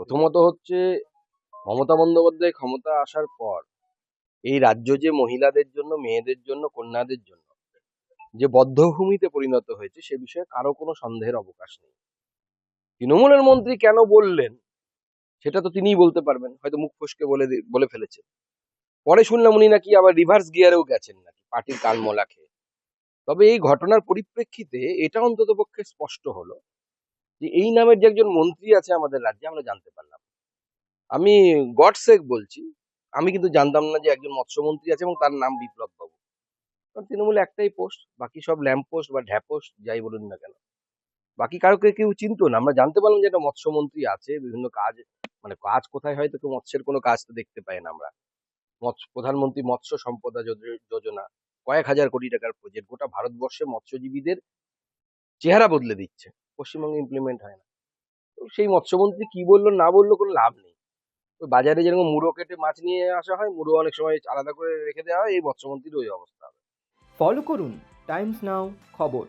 প্রথমত হচ্ছে মমতা বন্দ্যোপাধ্যায় ক্ষমতা আসার পর এই রাজ্য যে মহিলাদের জন্য, মেয়েদের জন্য, কন্যাদের জন্য যে বধ্যভূমিতে পরিণত হয়েছে সে বিষয়ে কারো কোনো সন্দেহের অবকাশ নেই। তৃণমূলের মন্ত্রী কেন বললেন সেটা তো তিনিই বলতে পারবেন, হয়তো মুখ ফসকে বলে ফেলেছেন। পরে শুনলাম উনি নাকি আবার রিভার্স গিয়ারেও গেছেন নাকি পার্টির কানমলা খেয়ে। তবে এই ঘটনার পরিপ্রেক্ষিতে এটা অন্তত পক্ষে স্পষ্ট হলো যে এই নামের যে একজন মন্ত্রী আছে আমাদের রাজ্যে আমরা জানতে পারলাম। আমি গডসেক বলছি, আমি কিন্তু জানতাম না যে একজন মৎস্যমন্ত্রী আছে এবং তার নাম বিপ্লব বাবু। কারণ তৃণমূলে একটাই পোস্ট, বাকি সব ল্যাম্প পোস্ট বা ঢ্যাপোস্ট যাই বলুন না কেন, বাকি কাউকে কেউ চিনতো না। আমরা জানতে পারলাম যে একটা মৎস্যমন্ত্রী আছে, বিভিন্ন কাজ, মানে কাজ কোথায় হয় তো কেউ মৎস্যের কোনো কাজ তো দেখতে পাই না আমরা। প্রধানমন্ত্রী মৎস্য সম্পদা যোজনা, কয়েক হাজার কোটি টাকার প্রজেক্ট, গোটা ভারতবর্ষে মৎস্যজীবীদের চেহারা বদলে দিচ্ছে, পশ্চিমবঙ্গে ইমপ্লিমেন্ট হয় না। তো সেই মৎস্যমন্ত্রী কি বললো না বললো কোনো লাভ নেই। ওই বাজারে যেরকম মুড়ো কেটে মাছ নিয়ে আসা হয়, মুড়ো অনেক সময় আলাদা করে রেখে দেওয়া হয়, এই মৎস্যমন্ত্রীর ওই অবস্থা। ফলো করুন টাইমস নাও খবর।